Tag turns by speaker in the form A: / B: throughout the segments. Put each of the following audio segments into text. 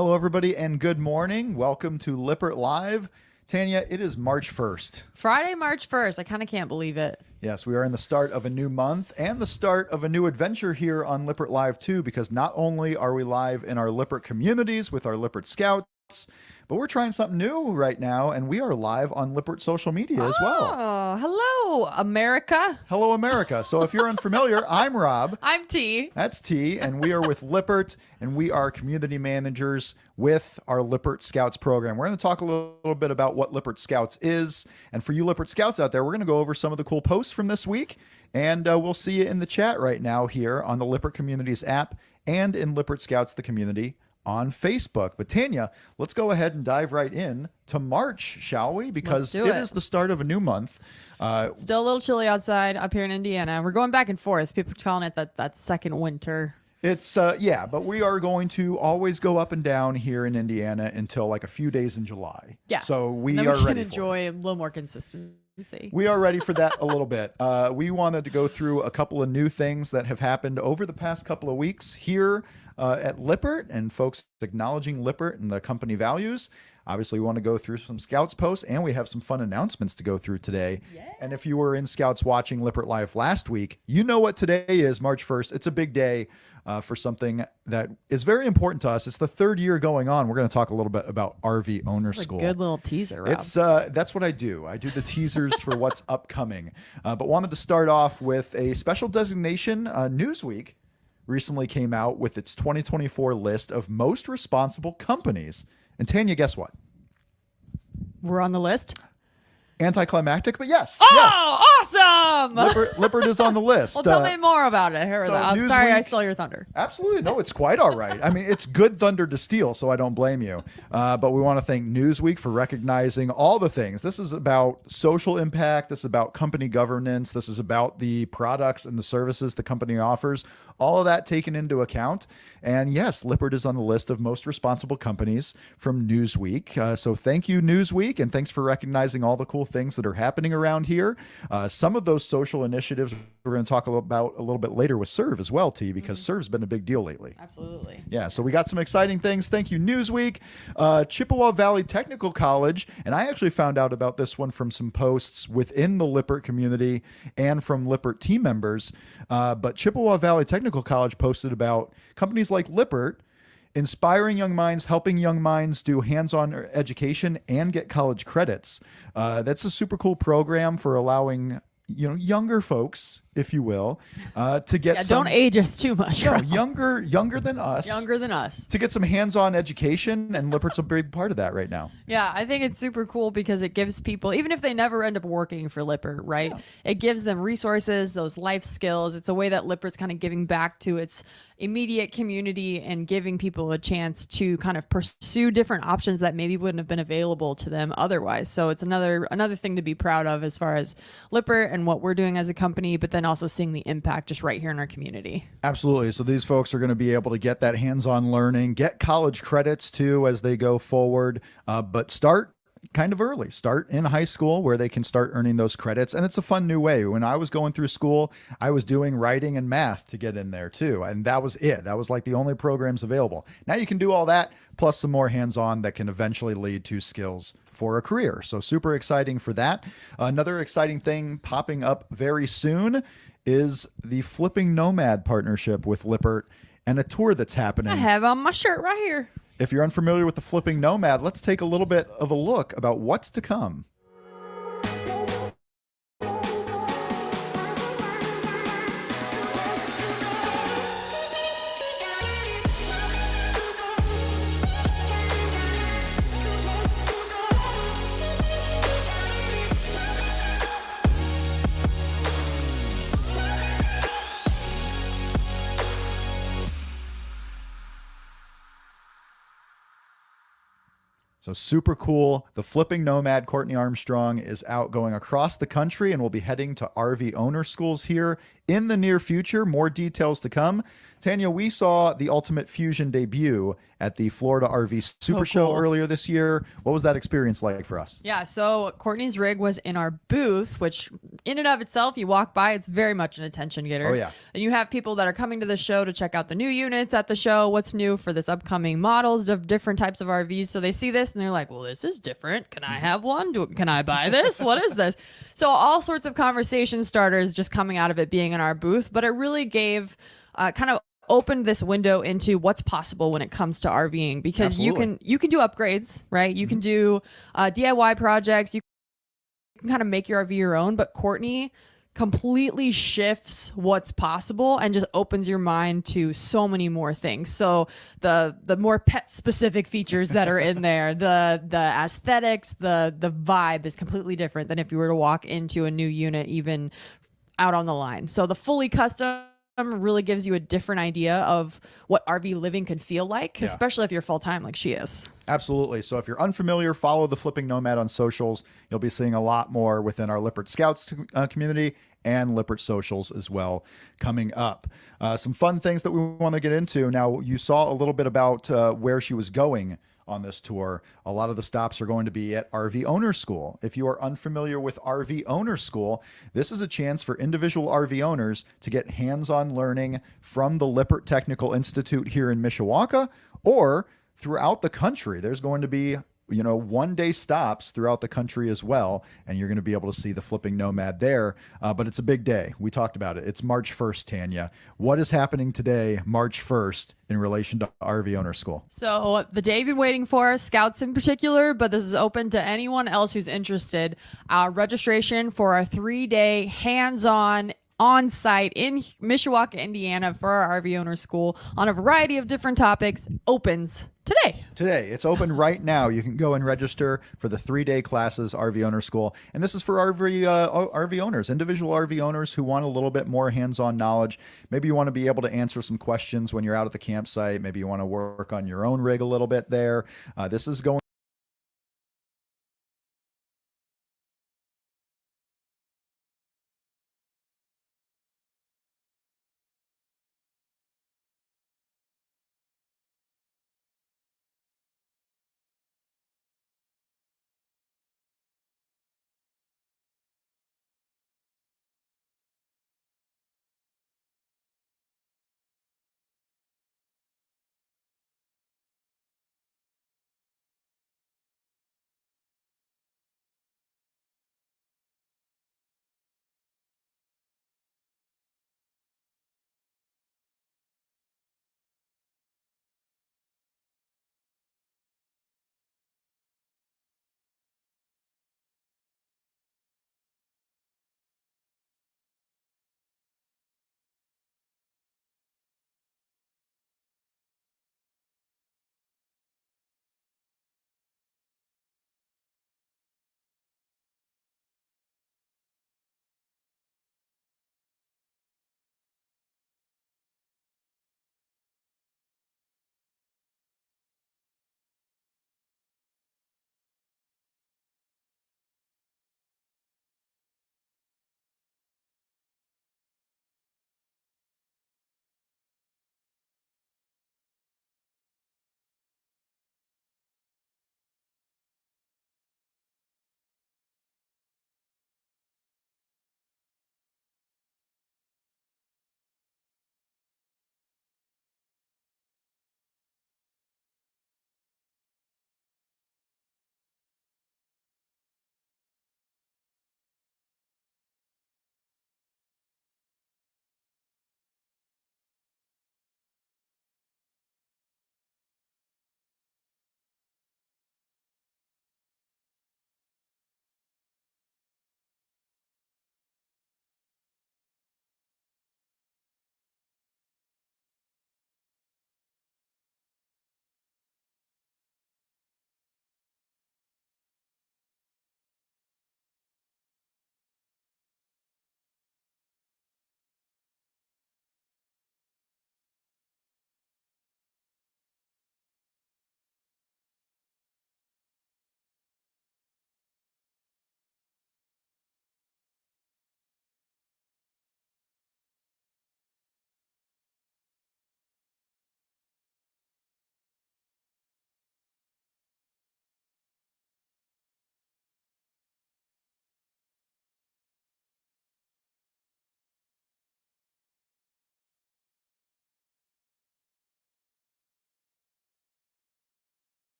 A: Hello, everybody, and good morning. Welcome to Lippert Live. Tanya, it is March 1st.
B: Friday, March 1st. I kind of can't believe it.
A: Yes, we are in the start of a new month and the start of a new adventure here on Lippert Live, too, because not only are we live in our Lippert communities with our Lippert Scouts, but we're trying something new right now, and we are live on Lippert social media as well.
B: Oh, hello, America.
A: Hello, America. So if you're unfamiliar, I'm Rob.
B: I'm T.
A: That's T, and we are with Lippert, and we are community managers with our Lippert Scouts program. We're going to talk a little bit about what Lippert Scouts is, and for you Lippert Scouts out there, we're going to go over some of the cool posts from this week, and we'll see you in the chat right now here on the Lippert Communities app and in Lippert Scouts, the community, on Facebook. But Tanya, let's go ahead and dive right in to March, shall we? Because it is the start of a new month.
B: Still a little chilly outside up here in Indiana. We're going back and forth. People are calling it that second winter.
A: It's yeah, but we are going to always go up and down here in Indiana until like a few days in July.
B: Yeah.
A: So we
B: then
A: are
B: we can
A: ready
B: enjoy a little more consistency.
A: We are ready for that a little bit. We wanted to go through a couple of new things that have happened over the past couple of weeks here at Lippert, and folks acknowledging Lippert and the company values. Obviously, we want to go through some Scouts posts, and we have some fun announcements to go through today. Yeah. And if you were in Scouts watching Lippert Live last week, you know what today is, March 1st. It's a big day for something that is very important to us. It's the third year going on. We're going to talk a little bit about RV Owner School.
B: A good little teaser, Rob.
A: It's that's what I do. I do the teasers for what's upcoming. But wanted to start off with a special designation. Newsweek recently came out with its 2024 list of most responsible companies. And Tanya, guess what?
B: We're on the list.
A: Anticlimactic, but yes.
B: Oh, awesome!
A: Lippert is on the list.
B: Well, tell me more about it. I'm sorry I stole your thunder.
A: Absolutely. No, it's quite all right. I mean, it's good thunder to steal, so I don't blame you. But we want to thank Newsweek for recognizing all the things. This is about social impact. This is about company governance. This is about the products and the services the company offers. All of that taken into account. And yes, Lippert is on the list of most responsible companies from Newsweek. So thank you, Newsweek, and thanks for recognizing all the cool things that are happening around here. Some of those social initiatives we're going to talk about a little bit later with Serve as well, T, because Serve's been a big deal lately.
B: Absolutely.
A: Yeah, so we got some exciting things. Thank you, Newsweek. Chippewa Valley Technical College, and I actually found out about this one from some posts within the Lippert community and from Lippert team members. But Chippewa Valley Technical College posted about companies like Lippert inspiring young minds, helping young minds do hands-on education and get college credits. That's a super cool program for allowing younger folks, if you will, to get
B: don't age us too much.
A: No, younger than us.
B: Younger than us.
A: To get some hands-on education, and Lippert's a big part of that right now.
B: Yeah, I think it's super cool because it gives people, even if they never end up working for Lippert, right? Yeah. It gives them resources, those life skills. It's a way that Lippert's kind of giving back to its immediate community and giving people a chance to kind of pursue different options that maybe wouldn't have been available to them otherwise. So it's another thing to be proud of as far as Lippert and what we're doing as a company, but then also seeing the impact just right here in our community.
A: Absolutely. So these folks are going to be able to get that hands-on learning, get college credits too as they go forward, but start kind of early. Start in high school where they can start earning those credits. And it's a fun new way. When I was going through school, I was doing writing and math to get in there too. And that was it. That was like the only programs available. Now you can do all that plus some more hands-on that can eventually lead to skills for a career. So super exciting for that. Another exciting thing popping up very soon is the Flipping Nomad partnership with Lippert and a tour that's happening.
B: I have on my shirt right here.
A: If you're unfamiliar with the Flipping Nomad, let's take a little bit of a look about what's to come. So super cool. The Flipping Nomad, Courtney Armstrong, is out going across the country and will be heading to RV owner schools here in the near future. More details to come. Tanya, we saw the Ultimate Fusion debut at the Florida RV Super Show
B: cool.
A: earlier this year. What was that experience like for us?
B: Yeah, so Courtney's rig was in our booth, which in and of itself, you walk by, it's very much an attention getter.
A: Oh, yeah.
B: And you have people that are coming to the show to check out the new units at the show, what's new for this upcoming models of different types of RVs. So they see this and they're like, well, this is different. Can I have one? Can I buy this? What is this? So all sorts of conversation starters just coming out of it being in our booth, but it really gave kind of opened this window into what's possible when it comes to RVing, because
A: Absolutely.
B: you can do upgrades, right? You can do DIY projects. You can kind of make your RV your own, but Courtney completely shifts what's possible and just opens your mind to so many more things. So the more pet specific features that are in there, the aesthetics, the vibe is completely different than if you were to walk into a new unit even out on the line. So the fully custom really gives you a different idea of what RV living can feel like, especially if you're full-time like she is.
A: Absolutely. So if you're unfamiliar, follow the Flipping Nomad on socials. You'll be seeing a lot more within our Lippert Scouts community and Lippert socials as well coming up. Some fun things that we want to get into. Now, you saw a little bit about where she was going on this tour. A lot of the stops are going to be at RV Owner School. If you are unfamiliar with RV Owner School, this is a chance for individual RV owners to get hands-on learning from the Lippert Technical Institute here in Mishawaka or throughout the country. There's going to be one-day stops throughout the country as well, and you're going to be able to see the Flipping Nomad there. But it's a big day. We talked about it. It's March 1st, Tanya. What is happening today, March 1st, in relation to RV Owner School?
B: So the day you've been waiting for, Scouts in particular, but this is open to anyone else who's interested. Registration for our 3-day hands-on on-site in Mishawaka, Indiana for our RV Owner School on a variety of different topics opens today.
A: It's open right now. You can go and register for the 3-day classes, RV Owner School. And this is for RV owners, individual RV owners who want a little bit more hands-on knowledge. Maybe you want to be able to answer some questions when you're out at the campsite. Maybe you want to work on your own rig a little bit there. This is going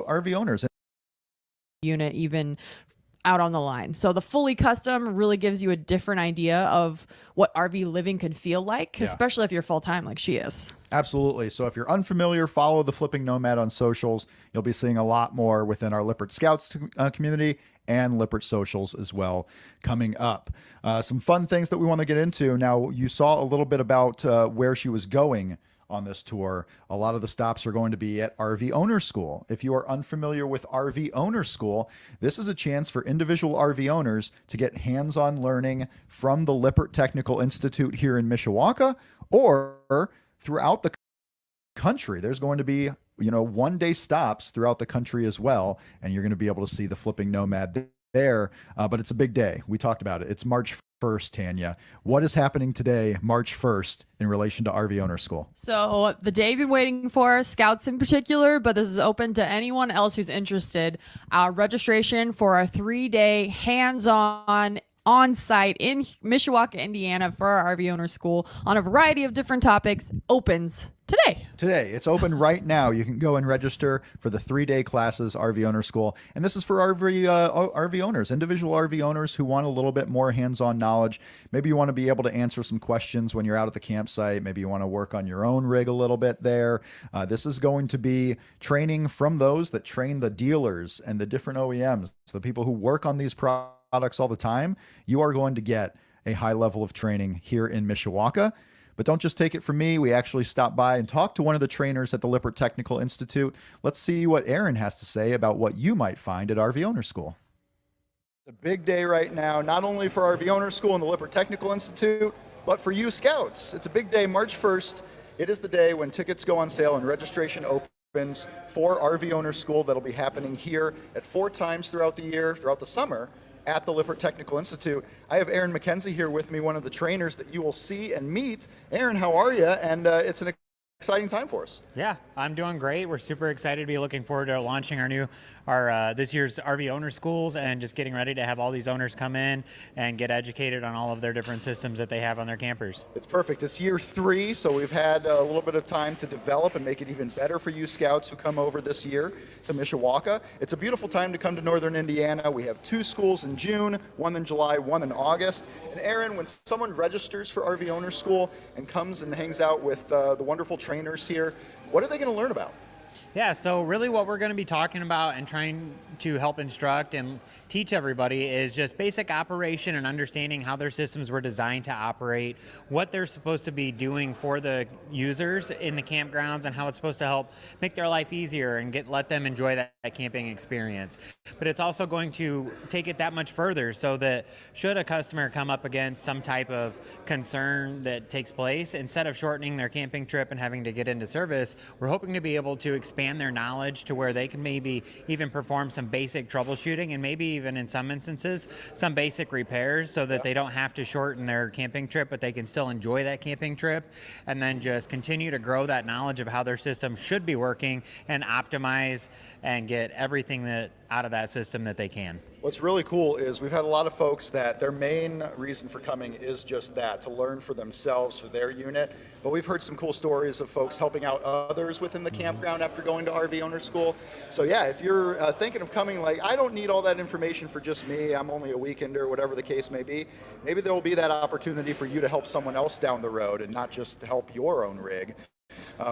A: RV owners.
B: Unit even out on the line. So the fully custom really gives you a different idea of what RV living can feel like, especially if you're full-time like she is.
A: Absolutely. So if you're unfamiliar, follow the Flipping Nomad on socials. You'll be seeing a lot more within our Lippert Scouts community and Lippert socials as well coming up. Some fun things that we want to get into. Now, you saw a little bit about where she was going on this tour. A lot of the stops are going to be at RV Owner School. If you are unfamiliar with RV Owner School, this is a chance for individual RV owners to get hands-on learning from the Lippert Technical Institute here in Mishawaka or throughout the country. There's going to be, one-day stops throughout the country as well, and you're going to be able to see the Flipping Nomad there. But it's a big day. We talked about it. It's March 1st, Tanya. What is happening today, March 1st, in relation to RV Owner School?
B: So the day you've been waiting for, Scouts in particular, but this is open to anyone else who's interested. Our registration for our 3-day hands-on on-site in Mishawaka, Indiana for our RV Owner School on a variety of different topics opens today.
A: It's open right now. You can go and register for the 3-day classes, RV Owner School. And this is for RV owners, individual RV owners who want a little bit more hands-on knowledge. Maybe you want to be able to answer some questions when you're out at the campsite. Maybe you want to work on your own rig a little bit there. This is going to be training from those that train the dealers and the different OEMs, the people who work on these products all the time. You are going to get a high level of training here in Mishawaka. But don't just take it from me. We actually stopped by and talked to one of the trainers at the Lippert Technical Institute. Let's see what Aaron has to say about what you might find at RV Owner School. It's a big day right now, not only for RV Owner School and the Lippert Technical Institute, but for you Scouts. It's a big day, March 1st. It is the day when tickets go on sale and registration opens for RV Owner School. That'll be happening here at 4 times throughout the year, throughout the summer, at the Lippert Technical Institute. I have Aaron McKenzie here with me, one of the trainers that you will see and meet. Aaron, how are you? And it's an exciting time for us.
C: Yeah, I'm doing great. We're super excited to be looking forward to launching this year's RV owner schools and just getting ready to have all these owners come in and get educated on all of their different systems that they have on their campers.
A: It's perfect. It's year 3, so we've had a little bit of time to develop and make it even better for you Scouts who come over this year to Mishawaka. It's a beautiful time to come to Northern Indiana. We have 2 schools in June, 1 in July, 1 in August. And Aaron, when someone registers for RV Owner School and comes and hangs out with the wonderful trainers here, what are they going to learn about?
C: Yeah, so really what we're going to be talking about and trying to help instruct and teach everybody is just basic operation and understanding how their systems were designed to operate, what they're supposed to be doing for the users in the campgrounds, and how it's supposed to help make their life easier and let them enjoy that camping experience. But it's also going to take it that much further so that should a customer come up against some type of concern that takes place, instead of shortening their camping trip and having to get into service, we're hoping to be able to expand their knowledge to where they can maybe even perform some basic troubleshooting and maybe even in some instances some basic repairs so that they don't have to shorten their camping trip, but they can still enjoy that camping trip, and then just continue to grow that knowledge of how their system should be working and optimize and get everything out of that system that they can.
A: What's really cool is we've had a lot of folks that their main reason for coming is just that, to learn for themselves, for their unit. But we've heard some cool stories of folks helping out others within the campground after going to RV Owner School. So yeah, if you're thinking of coming, like, I don't need all that information for just me, I'm only a weekender, whatever the case may be, maybe there will be that opportunity for you to help someone else down the road and not just help your own rig.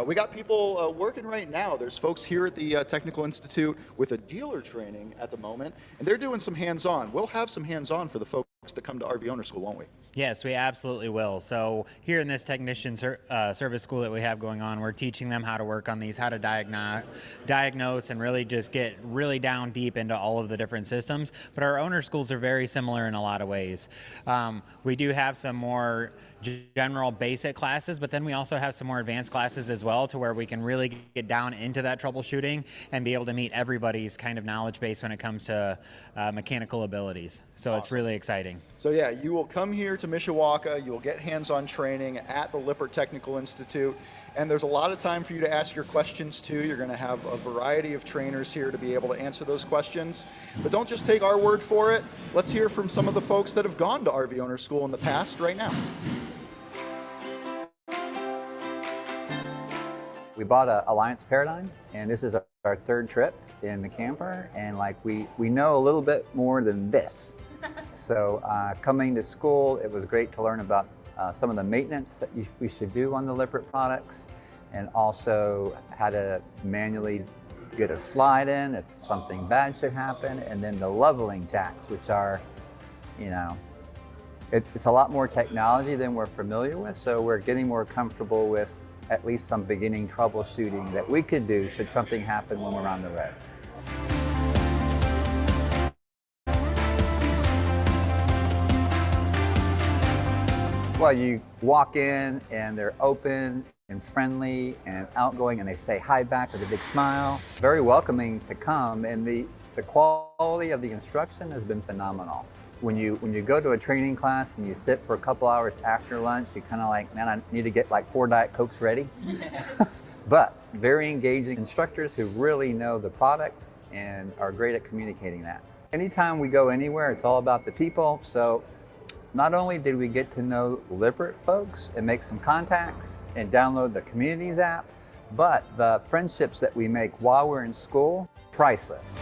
A: We got people working right now. There's folks here at the Technical Institute with a dealer training at the moment, and they're doing some hands-on. We'll have some hands-on for the folks that come to RV Owner School, won't we?
C: Yes, we absolutely will. So here in this technician service school that we have going on, we're teaching them how to work on these, how to diagnose and really just get really down deep into all of the different systems. But our owner schools are very similar in a lot of ways. We do have some more general basic classes, but then we also have some more advanced classes as well, to where we can really get down into that troubleshooting and be able to meet everybody's kind of knowledge base when it comes to mechanical abilities. So Awesome. It's really exciting.
A: So yeah, you will come here to Mishawaka, you will get hands-on training at the Lippert Technical Institute, and there's a lot of time for you to ask your questions too. You're going to have a variety of trainers here to be able to answer those questions. But don't just take our word for it. Let's hear from some of the folks that have gone to RV Owner School in the past right now.
D: We bought a Alliance Paradigm, and this is our third trip in the camper, and like we know a little bit more than this. So coming to school, it was great to learn about some of the maintenance that we should do on the Lippert products, and also how to manually get a slide in if something bad should happen, and then the leveling jacks, which are, you know, it's a lot more technology than we're familiar with, so we're getting more comfortable with at least some beginning troubleshooting that we could do should something happen when we're on the road. Well, you walk in and they're open and friendly and outgoing, and they say hi back with a big smile. Very welcoming to come, and the quality of the instruction has been phenomenal. When you go to a training class and you sit for a couple hours after lunch, you're kind of like, man, I need to get like 4 Diet Cokes ready. But very engaging instructors who really know the product and are great at communicating that. Anytime we go anywhere, it's all about the people. So not only did we get to know Lippert folks and make some contacts and download the Communities app, but the friendships that we make while we're in school, priceless.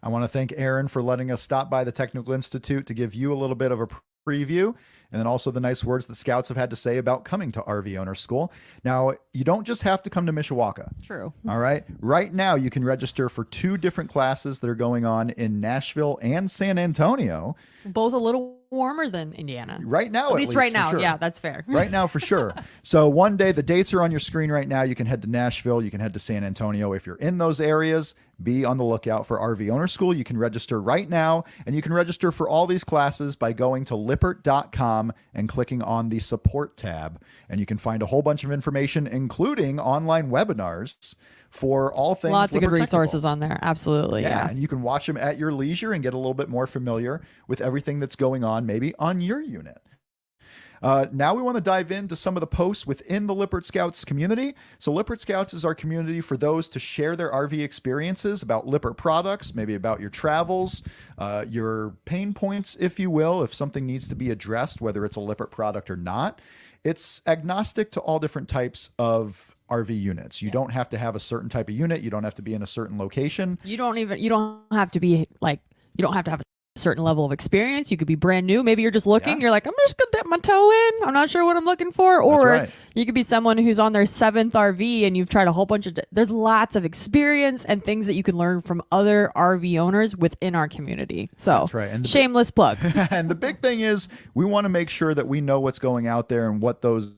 A: I want to thank Aaron for letting us stop by the Technical Institute to give you a little bit of a preview, and then also the nice words that Scouts have had to say about coming to RV Owner School. Now, you don't just have to come to Mishawaka.
B: True.
A: All right. Right now, you can register for 2 different classes that are going on in Nashville and San Antonio.
B: Both a little warmer than Indiana.
A: Right now,
B: at least right now.
A: Sure.
B: Yeah, that's fair.
A: Right now, for sure. So one day, the dates are on your screen right now. You can head to Nashville. You can head to San Antonio. If you're in those areas, be on the lookout for RV Owner School. You can register right now, and you can register for all these classes by going to lippert.com and clicking on the support tab. And you can find a whole bunch of information, including online webinars for all things
B: Lots of good
A: Lippert
B: resources
A: technical.
B: on there. Absolutely. Yeah.
A: And you can watch them at your leisure and get a little bit more familiar with everything that's going on, maybe on your unit. Now we want to dive into some of the posts within the Lippert Scouts community. So Lippert Scouts is our community for those to share their RV experiences about Lippert products, maybe about your travels, your pain points, if you will, if something needs to be addressed, whether it's a Lippert product or not. It's agnostic to all different types of RV units. You don't have to have a certain type of unit. You don't have to be in a certain location.
B: You don't have to be like, you don't have to have a certain level of experience. You could be brand new. Maybe you're just looking. You're like, I'm just gonna dip my toe in. I'm not sure what I'm looking for. Or
A: right.
B: You could be someone who's on their 7th RV and you've tried a whole bunch of. There's lots of experience and things that you can learn from other RV owners within our community. So
A: That's right. And
B: shameless plug.
A: And the big thing is we want to make sure that we know what's going out there and what those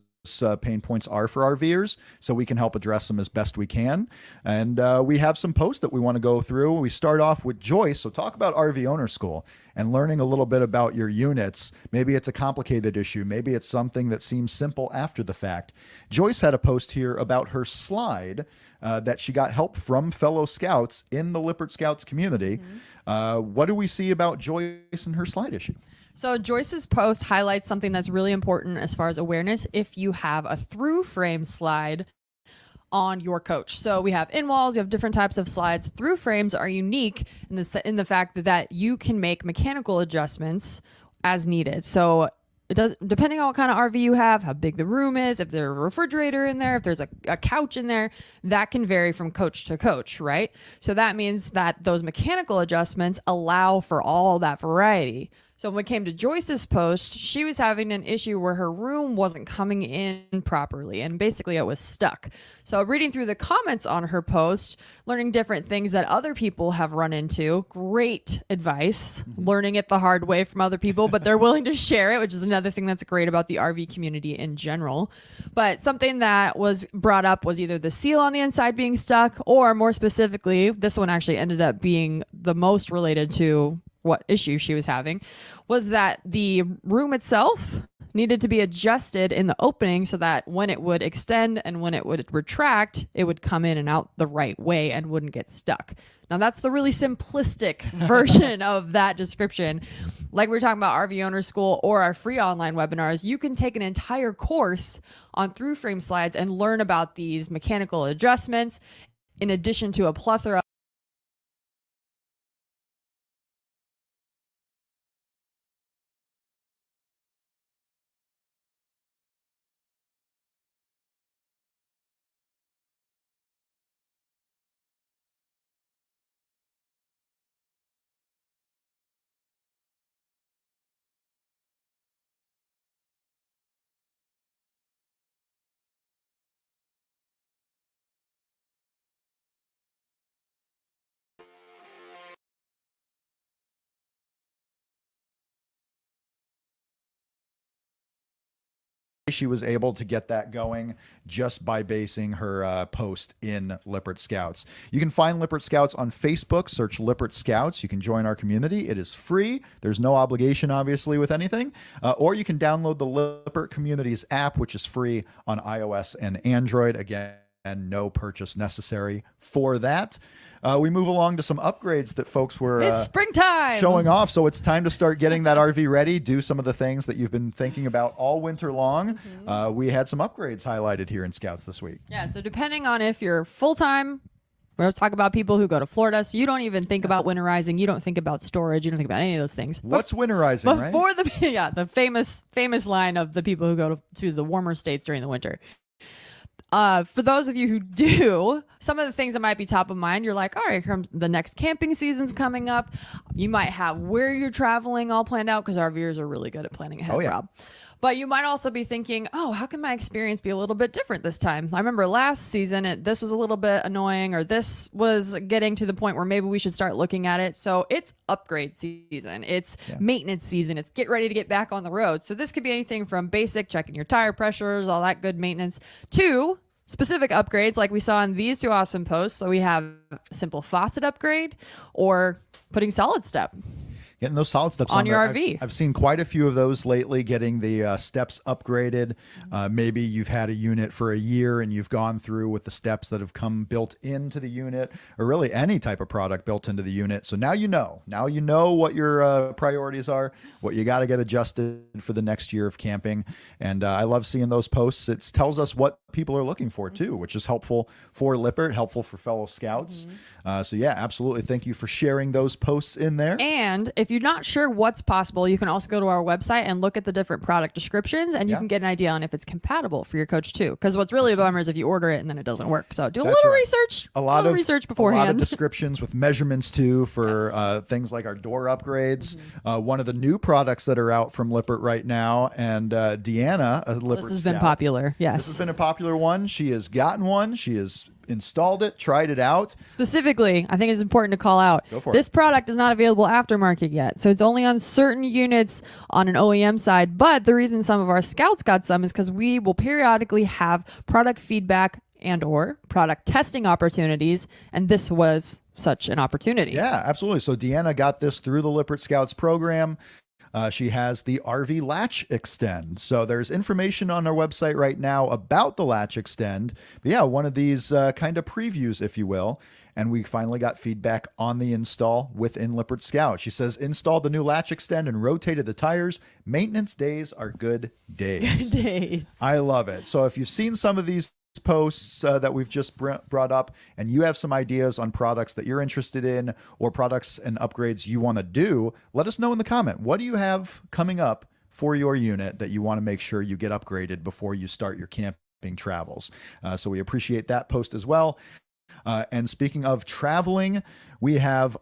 A: pain points are for RVers, so we can help address them as best we can. And we have some posts that we want to go through. We start off with Joyce. So talk about RV Owner School and learning a little bit about your units. Maybe it's a complicated issue. Maybe it's something that seems simple after the fact. Joyce had a post here about her slide that she got help from fellow Scouts in the Lippert Scouts community. What do we see about Joyce and her slide issue?
B: So Joyce's post highlights something that's really important as far as awareness if you have a through frame slide on your coach. So we have in walls, you have different types of slides. Through frames are unique in the fact that you can make mechanical adjustments as needed. So it does, depending on what kind of RV you have, how big the room is, if there's a refrigerator in there, if there's a couch in there, that can vary from coach to coach, right? So that means that those mechanical adjustments allow for all that variety. So when it came to Joyce's post, she was having an issue where her room wasn't coming in properly, and basically it was stuck. So reading through the comments on her post, learning different things that other people have run into, great advice, learning it the hard way from other people, but they're willing to share it, which is another thing that's great about the RV community in general. But something that was brought up was either the seal on the inside being stuck, or more specifically, this one actually ended up being the most related to what issue she was having, was that the room itself needed to be adjusted in the opening so that when it would extend and when it would retract, it would come in and out the right way and wouldn't get stuck. Now that's the really simplistic version of that description. Like we were talking about RV Owner School or our free online webinars, you can take an entire course on through frame slides and learn about these mechanical adjustments in addition to a plethora
A: she was able to get that going just by basing her post in Lippert Scouts. You can find Lippert Scouts on Facebook. Search Lippert Scouts. You can join our community. It is free. There's no obligation, obviously, with anything. Or you can download the Lippert Communities app, which is free on iOS and Android. Again, no purchase necessary for that. We move along to some upgrades that folks were
B: It's springtime
A: showing off. So it's time to start getting that RV ready, do some of the things that you've been thinking about all winter long. We had some upgrades highlighted here in Scouts this week.
B: Yeah, so depending on if you're full-time, we're talking about people who go to Florida, so you don't even think about winterizing, you don't think about storage, you don't think about any of those things.
A: What's winterizing, right?
B: Before the famous line of the people who go to the warmer states during the winter. For those of you who do, some of the things that might be top of mind, you're like, all right, here comes the next camping season's coming up. You might have where you're traveling all planned out, because RVers are really good at planning ahead, Rob. But you might also be thinking, oh, how can my experience be a little bit different this time? I remember last season, this was a little bit annoying, or this was getting to the point where maybe we should start looking at it. So it's upgrade season. It's maintenance season. It's get ready to get back on the road. So this could be anything from basic, checking your tire pressures, all that good maintenance, to specific upgrades like we saw in these two awesome posts. So we have a simple faucet upgrade or putting solid step.
A: Getting those solid steps
B: on your
A: there.
B: RV.
A: I've seen quite a few of those lately, getting the steps upgraded. Maybe you've had a unit for a year and you've gone through with the steps that have come built into the unit, or really any type of product built into the unit. So now you know. Now you know what your priorities are, what you got to get adjusted for the next year of camping. And I love seeing those posts. It tells us what people are looking for too, which is helpful for Lippert, helpful for fellow Scouts. So yeah, absolutely. Thank you for sharing those posts in there.
B: And if you're not sure what's possible, you can also go to our website and look at the different product descriptions, and you can get an idea on if it's compatible for your coach too. Because what's really a bummer is if you order it and then it doesn't work. So do a little research. A lot of research beforehand.
A: A lot of descriptions with measurements too for things like our door upgrades. One of the new products that are out from Lippert right now, and Deanna, a Lippert
B: This has
A: Scout,
B: been popular. Yes.
A: This has been a popular one. She has gotten one. She has installed it, tried it out.
B: Specifically, I think it's important to call out, this product is not available aftermarket yet. So it's only on certain units on an OEM side. But the reason some of our Scouts got some is because we will periodically have product feedback and or product testing opportunities. And this was such an opportunity.
A: Yeah, absolutely. So Deanna got this through the Lippert Scouts program. She has the RV Latch Extend. So there's information on our website right now about the Latch Extend. But yeah, one of these kind of previews, if you will. And we finally got feedback on the install within Lippert Scout. She says, installed the new Latch Extend and rotated the tires. Maintenance days are good days.
B: Good days.
A: I love it. So if you've seen some of these posts that we've just brought up, and you have some ideas on products that you're interested in or products and upgrades you want to do, let us know in the comment. What do you have coming up for your unit that you want to make sure you get upgraded before you start your camping travels? So we appreciate that post as well. And speaking of traveling, we have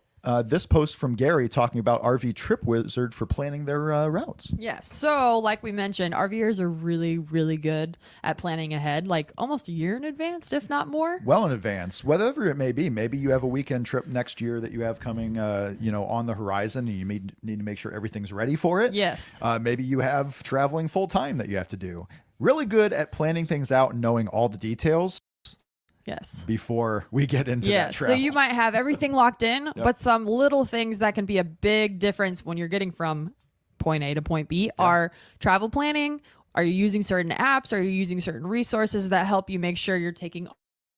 A: this post from Gary talking about RV Trip Wizard for planning their routes.
B: Yes. So like we mentioned, RVers are really, really good at planning ahead, like almost a year in advance, if not more.
A: Well in advance, whatever it may be. Maybe you have a weekend trip next year that you have coming, on the horizon, and you need to make sure everything's ready for it.
B: Yes.
A: Maybe you have traveling full time that you have to do. Really good at planning things out and knowing all the details.
B: Yes.
A: Before we get into that travel.
B: So you might have everything locked in, but some little things that can be a big difference when you're getting from point A to point B are travel planning. Are you using certain apps? Are you using certain resources that help you make sure you're taking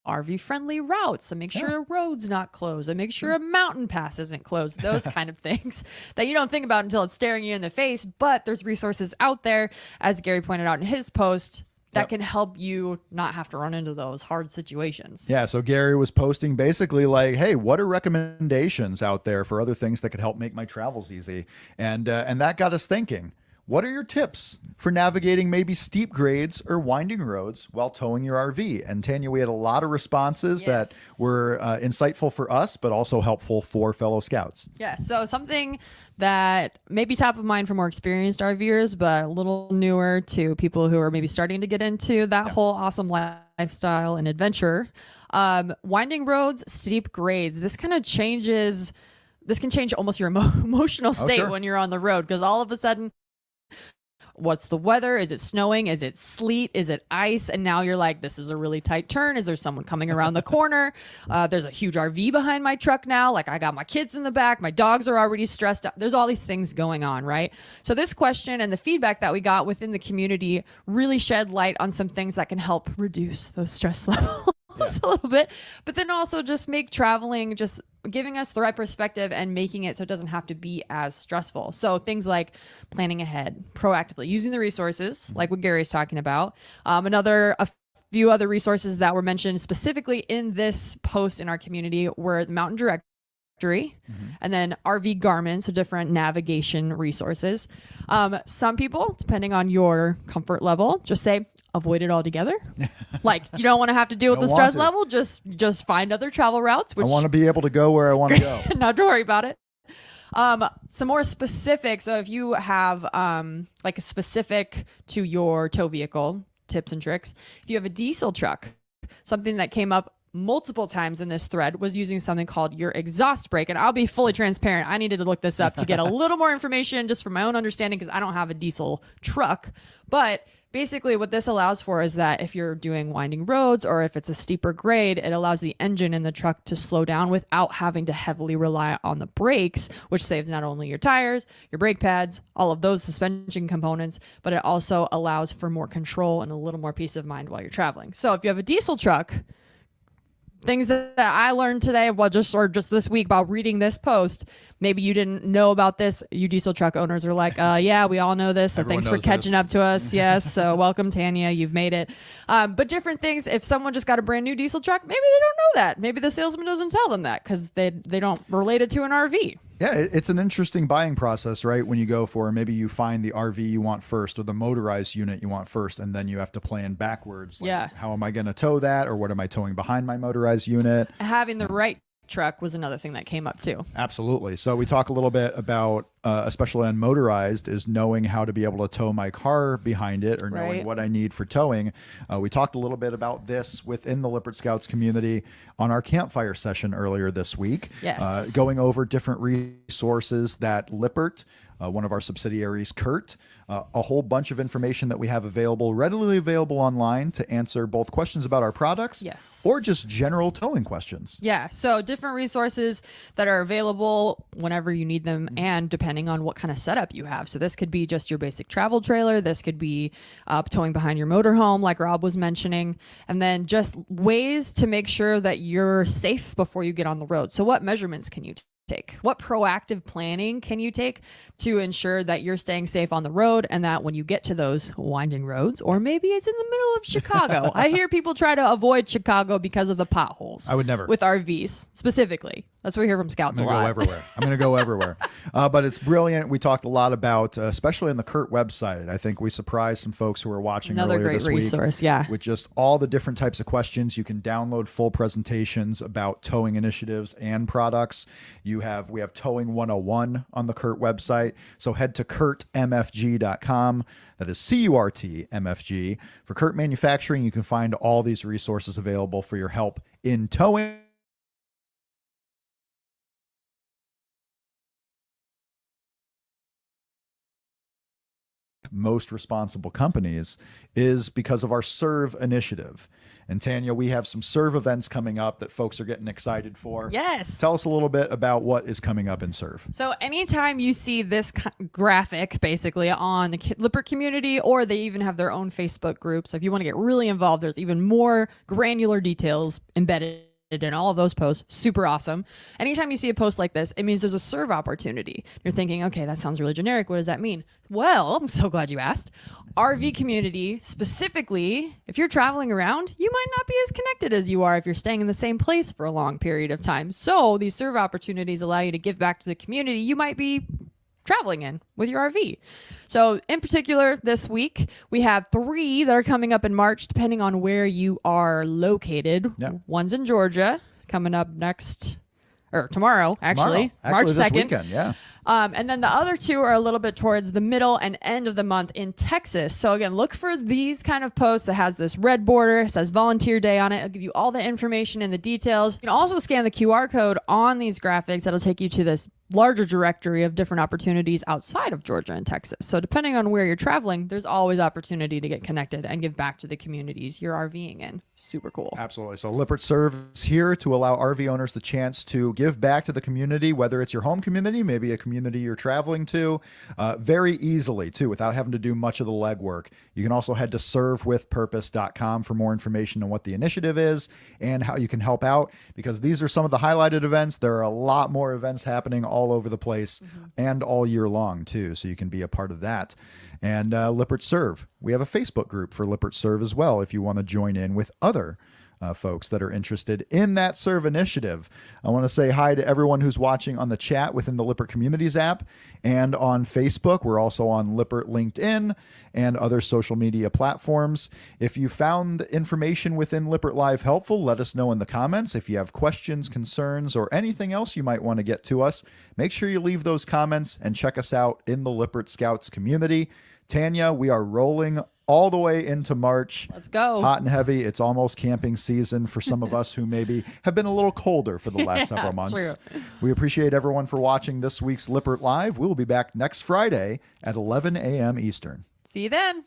B: RV friendly routes, and make sure a road's not closed, and make sure a mountain pass isn't closed? Those kind of things that you don't think about until it's staring you in the face. But there's resources out there, as Gary pointed out in his post, that can help you not have to run into those hard situations. Yeah,
A: so Gary was posting basically like, hey, what are recommendations out there for other things that could help make my travels easy? And that got us thinking. What are your tips for navigating maybe steep grades or winding roads while towing your RV? And Tanya, we had a lot of responses that were insightful for us, but also helpful for fellow Scouts.
B: Yeah, so something that may be top of mind for more experienced RVers, but a little newer to people who are maybe starting to get into that whole awesome lifestyle and adventure. Winding roads, steep grades. This kind of changes. This can change almost your emotional state when you're on the road, because all of a sudden, what's the weather? Is it snowing? Is it sleet? Is it ice? And now you're like, this is a really tight turn. Is there someone coming around the corner? There's a huge RV behind my truck now. Like I got my kids in the back. My dogs are already stressed out. There's all these things going on, right? So this question and the feedback that we got within the community really shed light on some things that can help reduce those stress levels. A little bit, but then also just make traveling, just giving us the right perspective and making it so it doesn't have to be as stressful. So things like planning ahead, proactively using the resources, like what Gary's talking about. A few other resources that were mentioned specifically in this post in our community were the Mountain Directory, and then RV Garmin, so different navigation resources. Some people, depending on your comfort level, just say avoid it altogether. Like you don't want to have to deal with the stress level. Just find other travel routes. Which
A: I want to be able to go where I want to go.
B: Not to worry about it. Some more specific. So if you have like a specific to your tow vehicle tips and tricks, if you have a diesel truck, something that came up multiple times in this thread was using something called your exhaust brake. And I'll be fully transparent. I needed to look this up to get a little more information just for my own understanding because I don't have a diesel truck. But basically what this allows for is that if you're doing winding roads or if it's a steeper grade, it allows the engine in the truck to slow down without having to heavily rely on the brakes, which saves not only your tires, your brake pads, all of those suspension components, but it also allows for more control and a little more peace of mind while you're traveling. So if you have a diesel truck, things that I learned today, just this week about reading this post. Maybe you didn't know about this. You diesel truck owners are like, yeah, we all know this. So
A: Everyone
B: thanks for
A: knows
B: catching
A: this.
B: up to us. Yes. So welcome, Tanya. You've made it. But different things. If someone just got a brand new diesel truck, maybe they don't know that. Maybe the salesman doesn't tell them that because they don't relate it to an RV.
A: Yeah, it's an interesting buying process, right? When you go for maybe you find the RV you want first or the motorized unit you want first, and then you have to plan backwards. Like,
B: Yeah.
A: how am I going to tow that, or what am I towing behind my motorized unit?
B: Having the right truck was another thing that came up too.
A: Absolutely. So we talk a little bit about, especially on motorized, is knowing how to be able to tow my car behind it or knowing
B: Right.
A: what I need for towing. We talked a little bit about this within the Lippert Scouts community on our campfire session earlier this week.
B: Yes.
A: Going over different resources that Lippert, one of our subsidiaries, Kurt, a whole bunch of information that we have available, readily available online to answer both questions about our products
B: Yes.
A: or just general towing questions.
B: Yeah, so different resources that are available whenever you need them and depending on what kind of setup you have. So this could be just your basic travel trailer. This could be towing behind your motorhome like Rob was mentioning. And then just ways to make sure that you're safe before you get on the road. So what measurements can you take? What proactive planning can you take to ensure that you're staying safe on the road and that when you get to those winding roads, or maybe it's in the middle of Chicago. I hear people try to avoid Chicago because of the potholes.
A: I would never.
B: With RVs specifically. That's what we hear from scouts a
A: I'm going to
B: lot.
A: go everywhere. I'm going to go everywhere. But it's brilliant. We talked a lot about, especially in the Kurt website. I think we surprised some folks who were watching
B: Another
A: earlier
B: great
A: this
B: resource,
A: week
B: yeah.
A: with just all the different types of questions. You can download full presentations about towing initiatives and products. We have Towing 101 on the Kurt website. So head to kurtmfg.com. That is CURTMFG. For Kurt Manufacturing, you can find all these resources available for your help in towing. Most responsible companies is because of our Serve initiative. And Tanya, we have some Serve events coming up that folks are getting excited for.
B: Yes.
A: Tell us a little bit about what is coming up in Serve.
B: So anytime you see this graphic basically on the Lippert community, or they even have their own Facebook group. So if you want to get really involved, there's even more granular details embedded in all of those posts. Super awesome. Anytime you see a post like this, it means there's a serve opportunity. You're thinking, okay, that sounds really generic. What does that mean? Well, I'm so glad you asked. RV community, specifically, if you're traveling around, you might not be as connected as you are if you're staying in the same place for a long period of time. So these serve opportunities allow you to give back to the community you might be traveling in with your RV. So in particular, this week, we have 3 that are coming up in March, depending on where you are located.
A: Yeah.
B: One's in Georgia, coming up tomorrow, actually,
A: Tomorrow.
B: March
A: This
B: 2nd.
A: weekend, yeah.
B: And then the other two are a little bit towards the middle and end of the month in Texas. So again, look for these kind of posts that has this red border, it says volunteer day on it. It'll give you all the information and the details. You can also scan the QR code on these graphics. That'll take you to this larger directory of different opportunities outside of Georgia and Texas. So depending on where you're traveling, there's always opportunity to get connected and give back to the communities you're RVing in. Super cool.
A: Absolutely. So Lippert serves here to allow RV owners the chance to give back to the community, whether it's your home community, maybe a community you're traveling to, very easily too, without having to do much of the legwork. You can also head to servewithpurpose.com for more information on what the initiative is and how you can help out, because these are some of the highlighted events. There are a lot more events happening all over the place and all year long too, so you can be a part of that. And Lippert Serve, we have a Facebook group for Lippert Serve as well if you want to join in with other folks that are interested in that Serve initiative. I want to say hi to everyone who's watching on the chat within the Lippert Communities app and on Facebook. We're also on Lippert LinkedIn and other social media platforms. If you found information within Lippert Live helpful, let us know in the comments. If you have questions, concerns, or anything else you might want to get to us, make sure you leave those comments and check us out in the Lippert Scouts community. Tanya, we are rolling all the way into March.
B: Let's go.
A: Hot and heavy. It's almost camping season for some of us who maybe have been a little colder for the last several months.
B: True.
A: We appreciate everyone for watching this week's Lippert Live. We'll be back next Friday at 11 a.m. Eastern.
B: See you then.